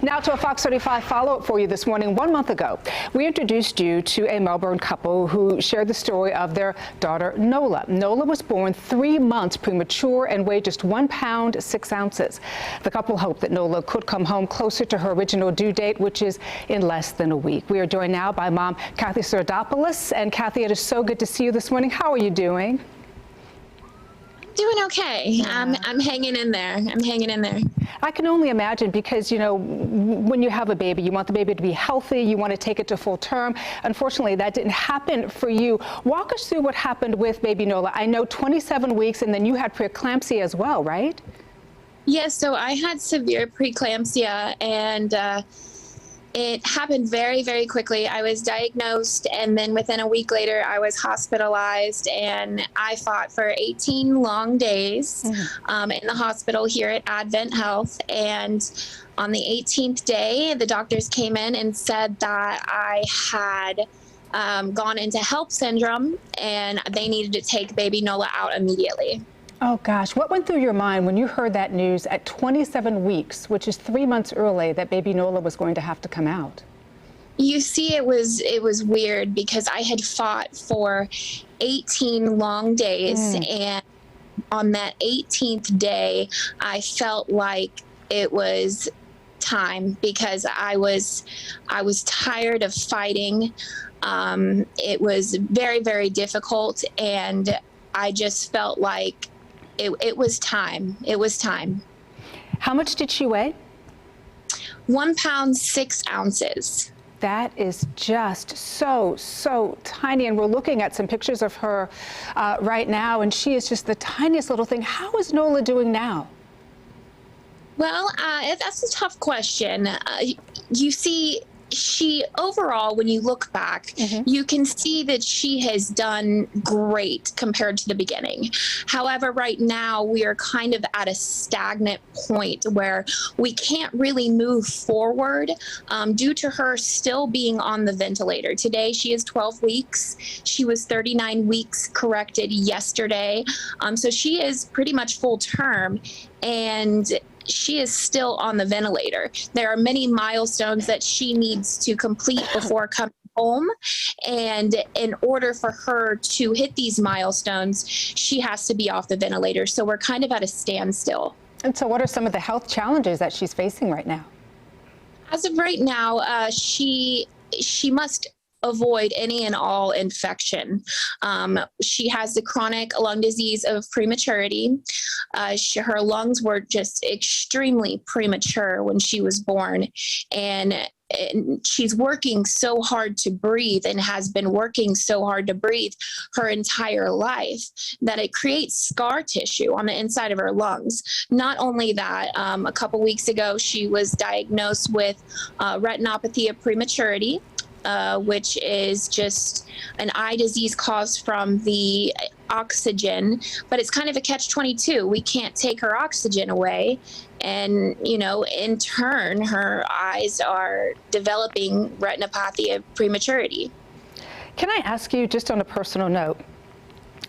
Now to a Fox 35 follow-up for you this morning. 1 month ago, we introduced you to a Melbourne couple who shared the story of their daughter, Nola. Nola was born 3 months premature and weighed just 1 pound, 6 ounces. The couple hoped that Nola could come home closer to her original due date, which is in less than a week. We are joined now by mom, Kathy Sardopoulos. And Kathy, it is so good to see you this morning. How are you doing? Doing okay. Yeah. I'm hanging in there. I can only imagine because, you know, when you have a baby, you want the baby to be healthy. You want to take it to full term. Unfortunately, that didn't happen for you. Walk us through what happened with baby Nola. I know 27 weeks and then you had preeclampsia as well, right? Yes. So I had severe preeclampsia and it happened very, very quickly. I was diagnosed, and then within a week later, I was hospitalized, and I fought for 18 long days in the hospital here at Advent Health. And on the 18th day, the doctors came in and said that I had gone into HELLP syndrome, and they needed to take baby Nola out immediately. Oh gosh, what went through your mind when you heard that news at 27 weeks, which is 3 months early, that baby Nola was going to have to come out? You see, it was weird because I had fought for 18 long days, and on that 18th day, I felt like it was time because I was tired of fighting. It was very, very difficult, and I just felt like it was time. It was time. How much did she weigh? 1 pound, 6 ounces. That is just so tiny. And we're looking at some pictures of her right now, and she is just the tiniest little thing. How is Nola doing now? Well, that's a tough question. You see, she overall, when you look back, you can see that she has done great compared to the beginning. However, right now we are kind of at a stagnant point where we can't really move forward due to her still being on the ventilator. Today she is 12 weeks. She was 39 weeks corrected yesterday. So she is pretty much full term, and she is still on the ventilator. There are many milestones that she needs to complete before coming home. And in order for her to hit these milestones, she has to be off the ventilator. So we're kind of at a standstill. And so what are some of the health challenges that she's facing right now? As of right now, she must avoid any and all infection. She has the chronic lung disease of prematurity. Her lungs were just extremely premature when she was born, and she's working so hard to breathe and has been working so hard to breathe her entire life that it creates scar tissue on the inside of her lungs. Not only that, a couple weeks ago, she was diagnosed with retinopathy of prematurity, which is just an eye disease caused from the oxygen, but it's kind of a catch-22. We can't take her oxygen away, and you know, in turn, her eyes are developing retinopathy of prematurity. Can I ask you, just on a personal note,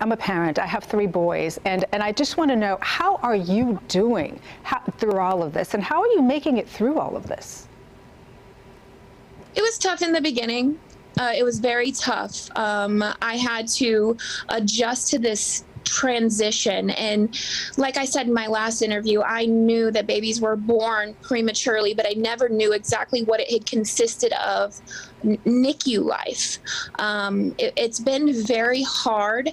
I'm a parent, I have 3 boys, and I just want to know, how are you doing through all of this, and how are you making it through all of this? It was tough in the beginning. It was very tough. I had to adjust to this transition. And like I said in my last interview, I knew that babies were born prematurely, but I never knew exactly what it had consisted of NICU life. It's been very hard,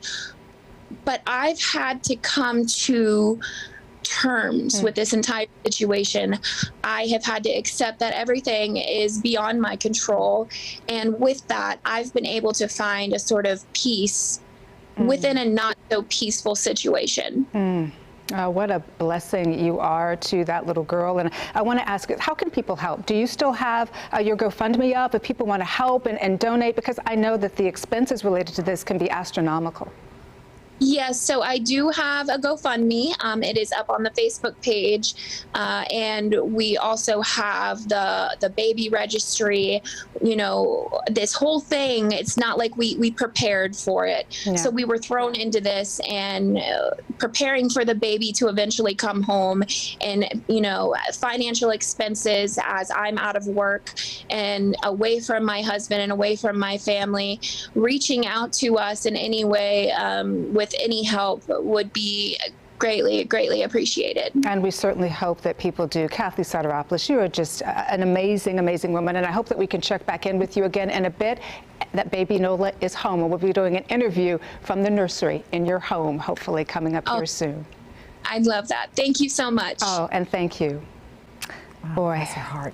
but I've had to come to terms with this entire situation. I have had to accept that everything is beyond my control, and with that, I've been able to find a sort of peace within a not so peaceful situation. What a blessing you are to that little girl. And I want to ask, how can people help? Do you still have your GoFundMe up if people want to help and donate? Because I know that the expenses related to this can be astronomical. Yes, so I do have a GoFundMe. It is up on the Facebook page, and we also have the baby registry. You know, this whole thing. It's not like we prepared for it. Yeah. So we were thrown into this and preparing for the baby to eventually come home, and financial expenses as I'm out of work and away from my husband and away from my family. Reaching out to us in any way with any help would be greatly appreciated. And we certainly hope that people do. Kathy Soteropoulos, you are just an amazing woman, and I hope that we can check back in with you again in a bit. That baby Nola is home, and we'll be doing an interview from the nursery in your home, hopefully coming up here soon. I'd love that. Thank you so much. Oh, and thank you. Wow, Boy. that's a heart.